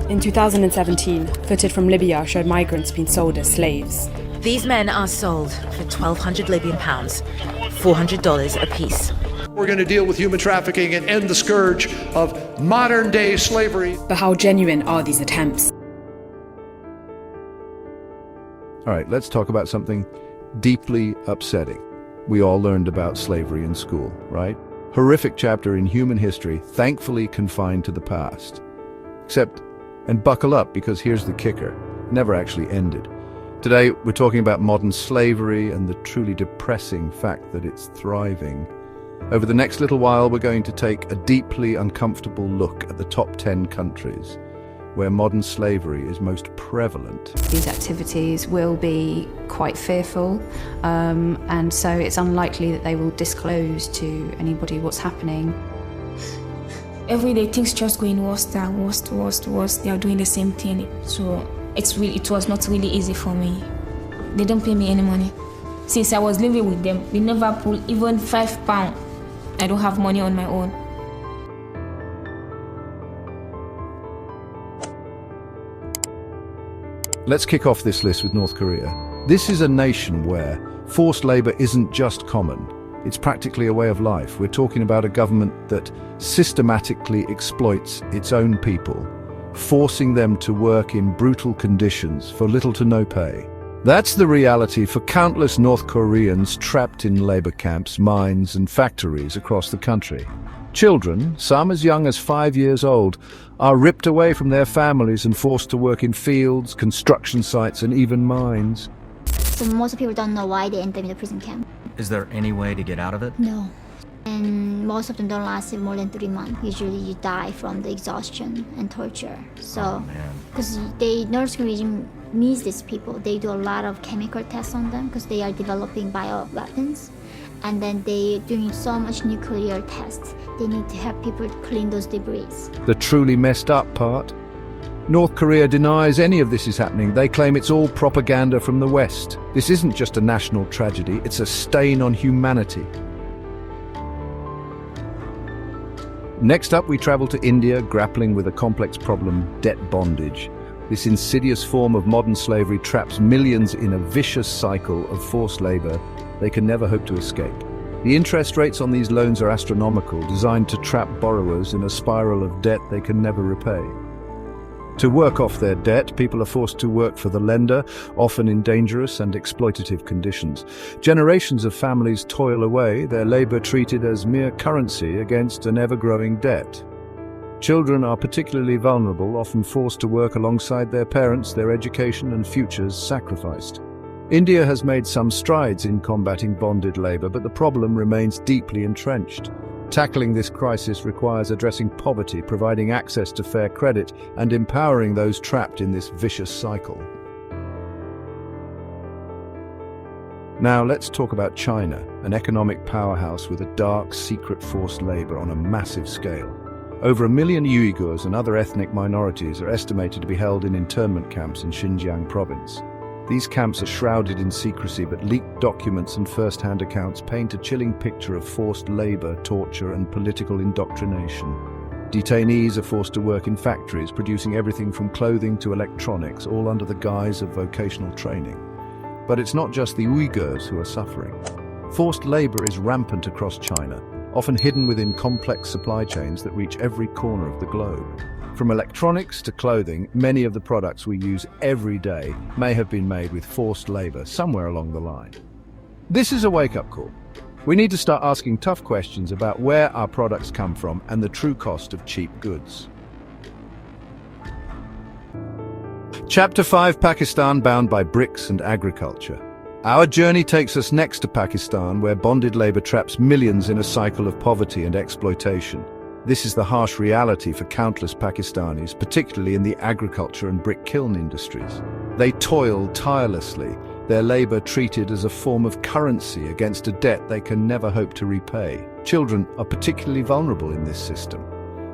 In 2017, footage from Libya showed migrants being sold as slaves. These men are sold for 1,200 Libyan pounds, $400 apiece. We're going to deal with human trafficking and end the scourge of modern-day slavery. But how genuine are these attempts? All right, let's talk about something deeply upsetting. We all learned about slavery in school, right? Horrific chapter in human history, thankfully confined to the past. Except, and buckle up, because here's the kicker, it never actually ended. Today, we're talking about modern slavery and the truly depressing fact that it's thriving. Over the next little while, we're going to take a deeply uncomfortable look at the top 10 countries where modern slavery is most prevalent. These activities will be quite fearful, and so it's unlikely that they will disclose to anybody what's happening. Every day things just going worse. They are doing the same thing. So it was not really easy for me. They don't pay me any money. Since I was living with them, they never pull even £5. I don't have money on my own. Let's kick off this list with North Korea. This is a nation where forced labor isn't just common, it's practically a way of life. We're talking about a government that systematically exploits its own people, forcing them to work in brutal conditions for little to no pay. That's the reality for countless North Koreans trapped in labor camps, mines, and factories across the country. Children, some as young as 5 years old, are ripped away from their families and forced to work in fields, construction sites, and even mines. So most people don't know why they end up in the prison camp. Is there any way to get out of it? No. And most of them don't last more than 3 months. Usually you die from the exhaustion and torture. So, because North Korea needs these people. They do a lot of chemical tests on them because they are developing bioweapons. And then they're doing so much nuclear tests. They need to have people clean those debris. The truly messed up part? North Korea denies any of this is happening. They claim it's all propaganda from the West. This isn't just a national tragedy, it's a stain on humanity. Next up, we travel to India, grappling with a complex problem, debt bondage. This insidious form of modern slavery traps millions in a vicious cycle of forced labor they can never hope to escape. The interest rates on these loans are astronomical, designed to trap borrowers in a spiral of debt they can never repay. To work off their debt, people are forced to work for the lender, often in dangerous and exploitative conditions. Generations of families toil away, their labor treated as mere currency against an ever-growing debt. Children are particularly vulnerable, often forced to work alongside their parents, their education and futures sacrificed. India has made some strides in combating bonded labor, but the problem remains deeply entrenched. Tackling this crisis requires addressing poverty, providing access to fair credit, and empowering those trapped in this vicious cycle. Now let's talk about China, an economic powerhouse with a dark, secret forced labor on a massive scale. Over 1 million Uyghurs and other ethnic minorities are estimated to be held in internment camps in Xinjiang province. These camps are shrouded in secrecy, but leaked documents and first-hand accounts paint a chilling picture of forced labor, torture, and political indoctrination. Detainees are forced to work in factories, producing everything from clothing to electronics, all under the guise of vocational training. But it's not just the Uyghurs who are suffering. Forced labor is rampant across China, often hidden within complex supply chains that reach every corner of the globe. From electronics to clothing, many of the products we use every day may have been made with forced labor somewhere along the line. This is a wake-up call. We need to start asking tough questions about where our products come from and the true cost of cheap goods. Chapter 5: Pakistan, bound by bricks and agriculture. Our journey takes us next to Pakistan, where bonded labor traps millions in a cycle of poverty and exploitation. This is the harsh reality for countless Pakistanis, particularly in the agriculture and brick kiln industries. They toil tirelessly, their labor treated as a form of currency against a debt they can never hope to repay. Children are particularly vulnerable in this system.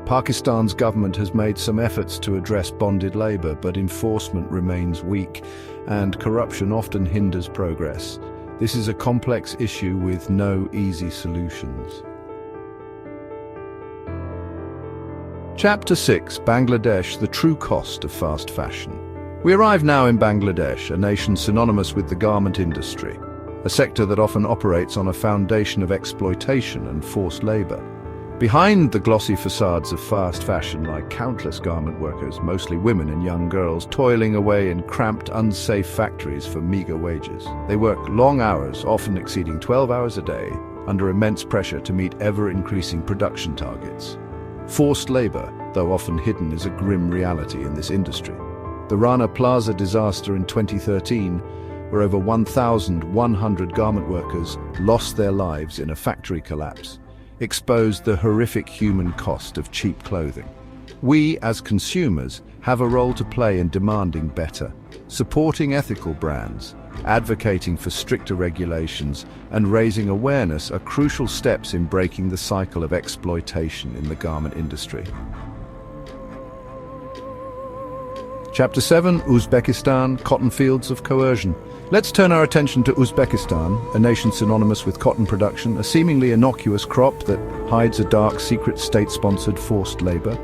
Pakistan's government has made some efforts to address bonded labor, but enforcement remains weak, and corruption often hinders progress. This is a complex issue with no easy solutions. Chapter 6, Bangladesh, the true cost of fast fashion. We arrive now in Bangladesh, a nation synonymous with the garment industry, a sector that often operates on a foundation of exploitation and forced labor. Behind the glossy facades of fast fashion lie countless garment workers, mostly women and young girls, toiling away in cramped, unsafe factories for meager wages. They work long hours, often exceeding 12 hours a day, under immense pressure to meet ever-increasing production targets. Forced labor, though often hidden, is a grim reality in this industry. The Rana Plaza disaster in 2013, where over 1,100 garment workers lost their lives in a factory collapse, exposed the horrific human cost of cheap clothing. We, as consumers, have a role to play in demanding better, supporting ethical brands, advocating for stricter regulations, and raising awareness are crucial steps in breaking the cycle of exploitation in the garment industry. Chapter 7, Uzbekistan, Cotton Fields of Coercion. Let's turn our attention to Uzbekistan, a nation synonymous with cotton production, a seemingly innocuous crop that hides a dark, secret state-sponsored forced labor.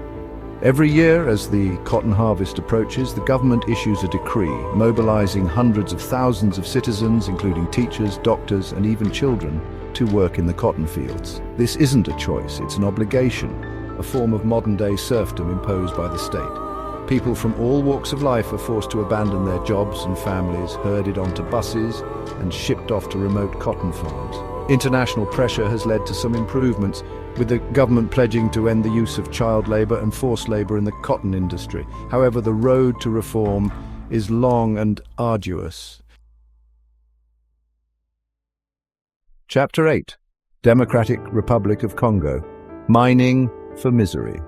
Every year, as the cotton harvest approaches, the government issues a decree, mobilizing hundreds of thousands of citizens, including teachers, doctors, and even children, to work in the cotton fields. This isn't a choice, it's an obligation, a form of modern-day serfdom imposed by the state. People from all walks of life are forced to abandon their jobs and families, herded onto buses, and shipped off to remote cotton farms. International pressure has led to some improvements, with the government pledging to end the use of child labor and forced labor in the cotton industry. However, the road to reform is long and arduous. Chapter 8, Democratic Republic of Congo, Mining for Misery.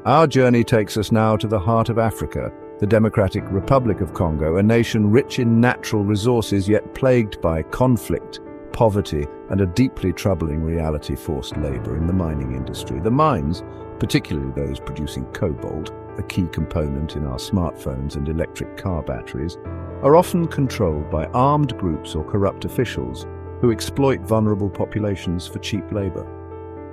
Our journey takes us now to the heart of Africa, the Democratic Republic of Congo, a nation rich in natural resources yet plagued by conflict, poverty, and a deeply troubling reality: forced labor in the mining industry. The mines, particularly those producing cobalt, a key component in our smartphones and electric car batteries, are often controlled by armed groups or corrupt officials who exploit vulnerable populations for cheap labor.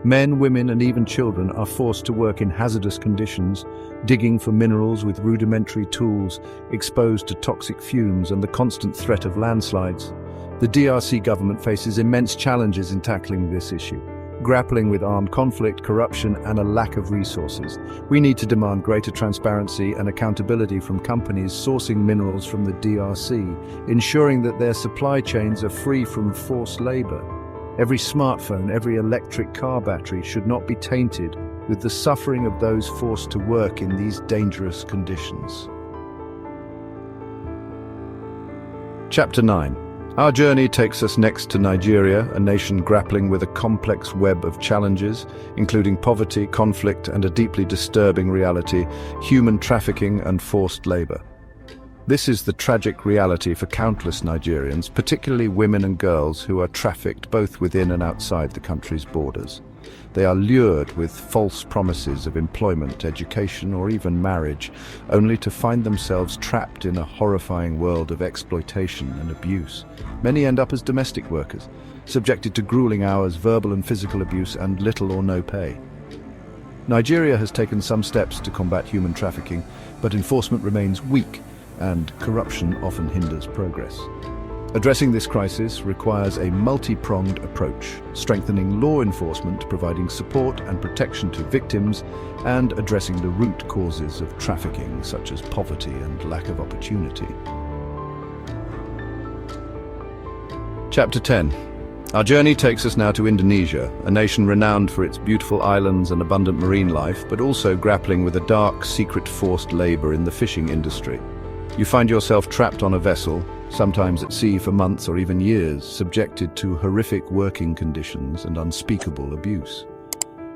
Men, women, and even children are forced to work in hazardous conditions, digging for minerals with rudimentary tools, exposed to toxic fumes and the constant threat of landslides. The DRC government faces immense challenges in tackling this issue, grappling with armed conflict, corruption, and a lack of resources. We need to demand greater transparency and accountability from companies sourcing minerals from the DRC, ensuring that their supply chains are free from forced labor. Every smartphone, every electric car battery should not be tainted with the suffering of those forced to work in these dangerous conditions. Chapter 9. Our journey takes us next to Nigeria, a nation grappling with a complex web of challenges, including poverty, conflict, and a deeply disturbing reality: human trafficking and forced labor. This is the tragic reality for countless Nigerians, particularly women and girls, who are trafficked both within and outside the country's borders. They are lured with false promises of employment, education, or even marriage, only to find themselves trapped in a horrifying world of exploitation and abuse. Many end up as domestic workers, subjected to grueling hours, verbal and physical abuse, and little or no pay. Nigeria has taken some steps to combat human trafficking, but enforcement remains weak, and corruption often hinders progress. Addressing this crisis requires a multi-pronged approach, strengthening law enforcement, providing support and protection to victims, and addressing the root causes of trafficking, such as poverty and lack of opportunity. Chapter 10. Our journey takes us now to Indonesia, a nation renowned for its beautiful islands and abundant marine life, but also grappling with a dark, secret forced labor in the fishing industry. You find yourself trapped on a vessel, sometimes at sea for months or even years, subjected to horrific working conditions and unspeakable abuse.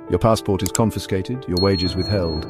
Your passport is confiscated, your wages withheld,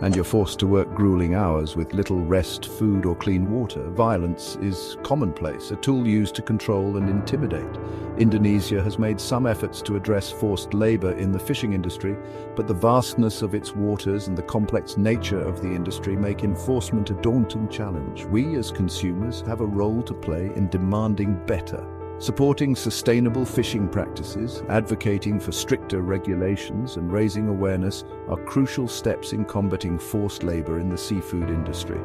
and you're forced to work grueling hours with little rest, food, or clean water. Violence is commonplace, a tool used to control and intimidate. Indonesia has made some efforts to address forced labor in the fishing industry, but the vastness of its waters and the complex nature of the industry make enforcement a daunting challenge. We, as consumers, have a role to play in demanding better, Supporting sustainable fishing practices, advocating for stricter regulations, and raising awareness are crucial steps in combating forced labor in the seafood industry.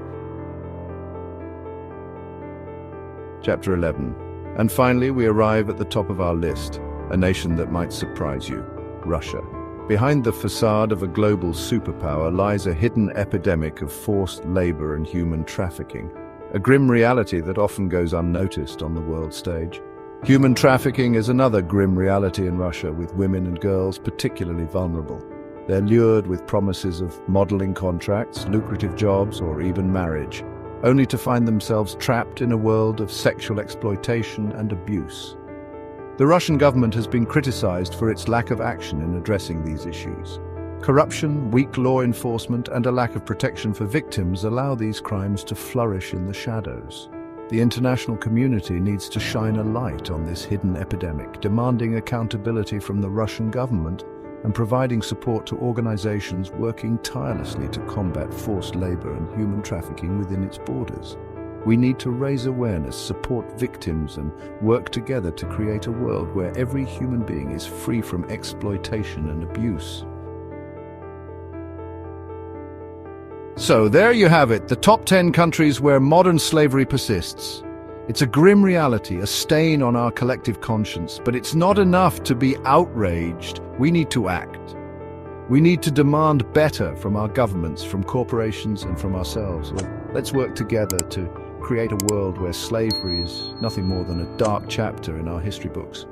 Chapter 11. And finally, we arrive at the top of our list, a nation that might surprise you, Russia. Behind the facade of a global superpower lies a hidden epidemic of forced labor and human trafficking, a grim reality that often goes unnoticed on the world stage. Human trafficking is another grim reality in Russia, with women and girls particularly vulnerable. They're lured with promises of modeling contracts, lucrative jobs, or even marriage, only to find themselves trapped in a world of sexual exploitation and abuse. The Russian government has been criticized for its lack of action in addressing these issues. Corruption, weak law enforcement, and a lack of protection for victims allow these crimes to flourish in the shadows. The international community needs to shine a light on this hidden epidemic, demanding accountability from the Russian government and providing support to organizations working tirelessly to combat forced labor and human trafficking within its borders. We need to raise awareness, support victims, and work together to create a world where every human being is free from exploitation and abuse. So there you have it, the top 10 countries where modern slavery persists. It's a grim reality, a stain on our collective conscience, but it's not enough to be outraged. We need to act. We need to demand better from our governments, from corporations, and from ourselves. Let's work together to create a world where slavery is nothing more than a dark chapter in our history books.